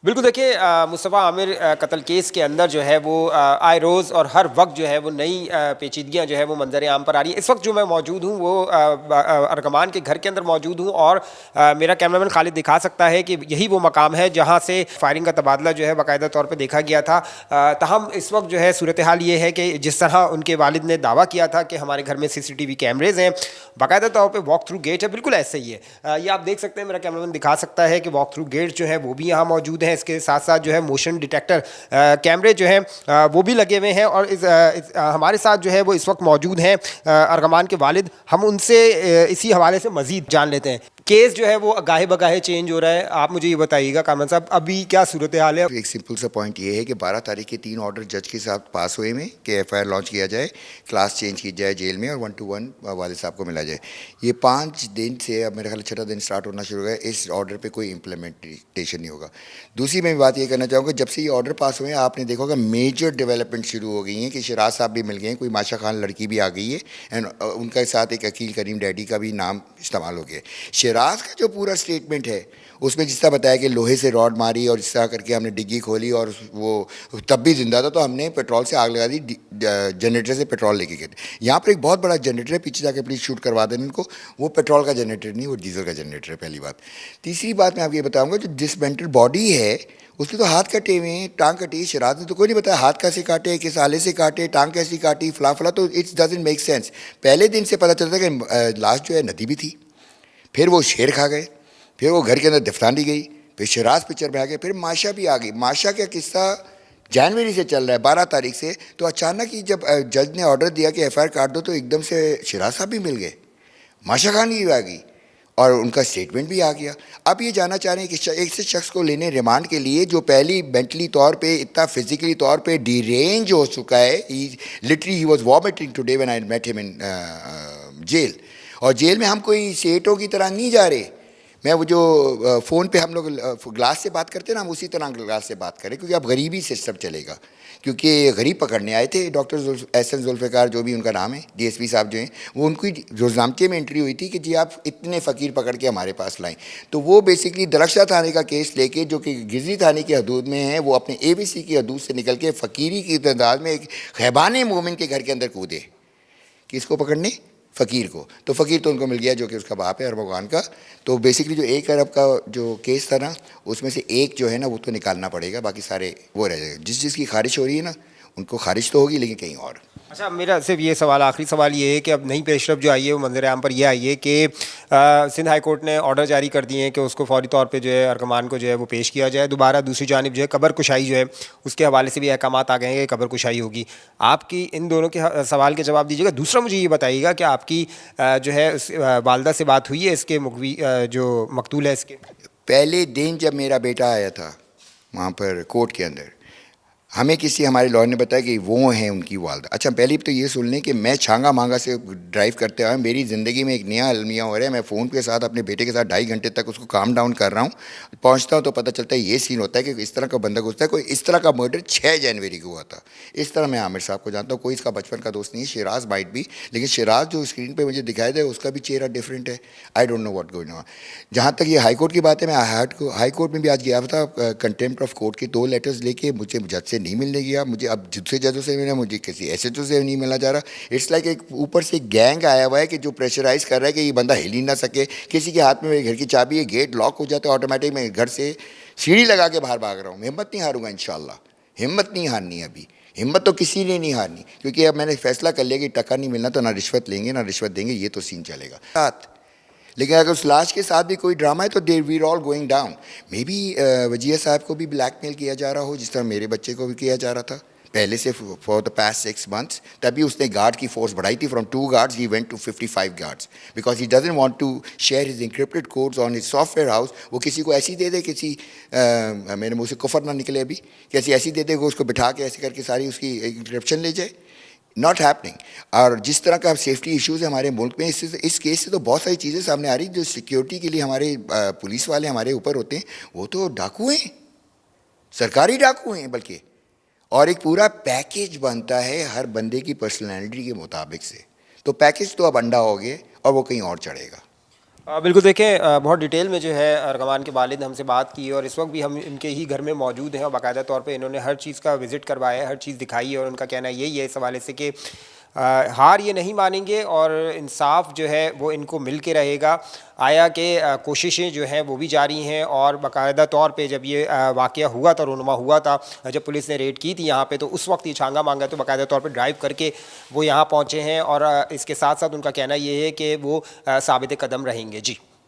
बिल्कुल देखिए मुस्तफ़ा आमिर कत्ल केस के अंदर जो है वो आए रोज़ और हर वक्त जो है वो नई पेचीदगियाँ जो है वो मंजर आम पर आ रही है। इस वक्त जो मैं मौजूद हूँ वो अर्गमान के घर के अंदर मौजूद हूँ और मेरा कैमरामैन खालिद दिखा सकता है कि यही वो मकाम है जहाँ से फायरिंग का तबादला जो है बाकायदा तौर पर देखा गया था। ताहम इस वक्त जो है सूरत हाल ये है कि जिस तरह उनके वालिद ने दावा किया था कि हमारे घर में CCTV कैमरेज हैं, बाकायदा तौर पर वॉक थ्रू गेट है, बिल्कुल ऐसे ही है। ये आप देख सकते हैं, मेरा कैमरामैन दिखा सकता है कि वॉक थ्रू गेट जो है वो भी यहाँ मौजूद है। इसके साथ साथ जो है मोशन डिटेक्टर कैमरे जो हैं वो भी लगे हुए हैं और हमारे साथ जो है वो इस वक्त मौजूद हैं अर्गमान के वालिद। हम उनसे इसी हवाले से मज़ीद जान लेते हैं। केस जो है वो गाहे बगाहे चेंज हो रहा है, आप मुझे ये बताइएगा कामरान साहब अभी क्या सूरत हाल है? एक सिंपल सा पॉइंट ये है कि 12 तारीख के 3 ऑर्डर जज के साथ पास हुए में कि FIR लॉन्च किया जाए, क्लास चेंज की जाए जेल में और 1 to 1 वालिद साहब को मिला जाए। ये 5 दिन से अब मेरे ख्याल 6वां दिन स्टार्ट होना शुरू हो गया, इस ऑर्डर पे कोई इम्प्लीमेंटेशन नहीं होगा। दूसरी मैं बात ये करना चाहूँगा, जब से ये ऑर्डर पास हुए हैं आपने देखा होगा मेजर डेवलपमेंट शुरू हो गई हैं कि शराज साहब भी मिल गए हैं, कोई माशा खान लड़की भी आ गई है एंड उनके साथ एक अकील करीम डैडी का भी नाम इस्तेमाल हो गया। शराज का जो पूरा स्टेटमेंट है उसमें जिस तरह बताया कि लोहे से रॉड मारी और इस तरह करके हमने डिग्गी खोली और वो तब भी जिंदा था तो हमने पेट्रोल से आग लगा दी, जनरेटर से पेट्रोल लेके गए थे। यहाँ पर एक बहुत बड़ा जनरेटर है, पीछे जाके प्लीज़ शूट करवा दें इनको, वो पेट्रोल का जनरेटर नहीं, वो डीजल का जनरेटर है, पहली बात। तीसरी बात मैं आपको ये बताऊँगा, जो डिसमेंटल बॉडी है उसके तो हाथ कटे हुए हैं, टांग कटी है। शराज ने तो कोई नहीं बताया हाथ कैसे काटे, किस आले से काटे, टांग कैसी काटी, फला फला, तो इट्स डजंट मेक सेंस। पहले दिन से पता चलता कि लाश जो है नदी भी थी, फिर वो शेर खा गए, फिर वो घर के अंदर दफनानी गई, फिर शराज पिक्चर में आ गए, फिर माशा भी आ गई। माशा का किस्सा जनवरी से चल रहा है, 12 तारीख से, तो अचानक ही जब जज ने ऑर्डर दिया कि FIR काट दो तो एकदम से शराज साहब भी मिल गए, माशा खान भी आ गई और उनका स्टेटमेंट भी आ गया। अब ये जानना चाह रहे हैं कि एक से शख्स को लेने रिमांड के लिए जो पहली मेंटली तौर पे इतना फिजिकली तौर पे डिरेंज हो चुका है, literally he was vomiting today when I met him in jail. और जेल में हम कोई सेठों की तरह नहीं जा रहे। मैं वो जो फ़ोन पे हम लोग ग्लास से बात करते हैं ना, हम उसी तरह ग्लास से बात करें, क्योंकि अब गरीबी सिस्टम चलेगा। क्योंकि गरीब पकड़ने आए थे डॉक्टर एहसन जुल्फ़िकार, जो भी उनका नाम है, DSP साहब जो हैं, वो उनकी रोज़नामचे में एंट्री हुई थी कि जी आप इतने फ़कीर पकड़ के हमारे पास लाएं। तो वो बेसिकली दरख्शा थाने का केस लेके, जो कि गिजनी थाने की हदूद में है, वो अपने ABC की हदूद से निकल के फ़कीरी की तादाद में एक खैबान मोमिन के घर के अंदर कूदे, किसको पकड़ने? फ़कीर को। तो फ़कीर तो उनको मिल गया जो कि उसका बाप है अरबोगान का। तो बेसिकली जो 1 अरब का जो केस था ना, उसमें से एक जो है ना वो तो निकालना पड़ेगा, बाकी सारे वो रह जाएगा। जिसकी खारिज हो रही है ना उनको खारिज तो होगी, लेकिन कहीं और। अच्छा, मेरा सिर्फ ये सवाल, आखिरी सवाल ये है कि अब नई पेशरफ जो आई है वो मंजर आम पर ये आई है कि सिंध हाई कोर्ट ने ऑर्डर जारी कर दिए हैं कि उसको फौरी तौर पे जो है अर्गमान को जो है वो पेश किया जाए दोबारा। दूसरी जानिब जो है कबर कुशाई जो है उसके हवाले से भी अहकाम आ गए हैं कि कबर कुशाई होगी। आपकी इन दोनों के सवाल के जवाब दीजिएगा। दूसरा मुझे ये बताइएगा कि आपकी जो है वालदा से बात हुई है इसके मुकवी जो मकतूल है इसके? पहले दिन जब मेरा बेटा आया था वहाँ पर कोर्ट के अंदर, हमें किसी हमारे लॉयर ने बताया कि वो हैं उनकी वालदा। अच्छा, पहले तो ये सुन लें कि मैं छांगा मांगा से ड्राइव करते आया, मेरी ज़िंदगी में एक नया अलमिया हो रहा है। मैं फ़ोन के साथ अपने बेटे के साथ 2.5 घंटे तक उसको काम डाउन कर रहा हूँ। पहुँचता हूँ तो पता चलता है ये सीन होता है कि इस तरह का बंदा घुसता है। कोई इस तरह का मर्डर 6 जनवरी को हुआ था। इस तरह मैं आमिर साहब को जानता हूँ, कोई इसका बचपन का दोस्त नहीं है। शराज माइट भी, लेकिन शराज जो स्क्रीन पर मुझे दिखाई दे उसका भी चेहरा डिफरेंट है। I don't know what going on. जहाँ तक ये हाई कोर्ट की बात है, मैं हाई कोर्ट में भी आज गया था कंटेम्प्ट ऑफ कोर्ट के 2 लेटर्स लेके। मुझे जज से नहीं मिलने गया, मुझे अब दूसरे जजों से मिला, मुझे किसी SHO से नहीं मिला जा रहा। इट्स लाइक एक ऊपर से गैंग आया हुआ है कि जो प्रेशराइज कर रहा है कि ये बंदा हिल ही ना सके। किसी के हाथ में मेरे घर की चाबी है, गेट लॉक हो जाता है ऑटोमेटिक, मैं घर से सीढ़ी लगा के बाहर भाग रहा हूँ। हिम्मत नहीं हारूंगा इंशाल्लाह, हिम्मत नहीं हारनी अभी। हिम्मत तो किसी ने नहीं हारनी, क्योंकि अब मैंने फैसला कर लिया कि टका नहीं मिलना तो ना रिश्वत लेंगे ना रिश्वत देंगे, ये तो सीन चलेगा। लेकिन अगर उस लाश के साथ भी कोई ड्रामा है तो they were all going down. Maybe बी वजिया साहब को भी ब्लैकमेल किया जा रहा हो, जिस तरह मेरे बच्चे को भी किया जा रहा था पहले से फॉर द पास्ट 6 months। तभी उसने गार्ड की फोर्स बढ़ाई थी, from 2 guards he went to 55 guards, because he doesn't want to share his encrypted codes on his software house. वो किसी को ऐसी दे दे, किसी मेरे मुँह से कुफर ना निकले अभी, कैसी ऐसी दे दे कि उसको बिठा के ऐसे करके सारी उसकी इंक्रिप्शन ले जाए। Not happening. और जिस तरह का सेफ्टी इश्यूज़ है हमारे मुल्क में, इस केस से तो बहुत सारी चीज़ें सामने आ रही। जो सिक्योरिटी के लिए हमारे पुलिस वाले हमारे ऊपर होते हैं, वो तो डाकू हैं, सरकारी डाकू हैं बल्कि। और एक पूरा पैकेज बनता है हर बंदे की पर्सनैलिटी के मुताबिक से। तो पैकेज तो अब अंडा हो गया और वो कहीं और चढ़ेगा। बिल्कुल देखें, बहुत डिटेल में जो है अरगमान के वालिद हमसे बात की और इस वक्त भी हम इनके ही घर में मौजूद हैं और बाकायदा तौर पे इन्होंने हर चीज़ का विज़िट करवाया है, हर चीज़ दिखाई है और उनका कहना यही है इस हवाले से कि हार ये नहीं मानेंगे और इंसाफ जो है वो इनको मिल के रहेगा। आया कि कोशिशें जो हैं वो भी जारी हैं और बाकायदा तौर पे जब ये वाक़या हुआ था, रोनुमा हुआ था, जब पुलिस ने रेड की थी यहाँ पे, तो उस वक्त ये छांगा मांगा तो बाकायदा तौर पे ड्राइव करके वो यहाँ पहुँचे हैं और इसके साथ साथ उनका कहना ये है कि वो साबित कदम रहेंगे। जी।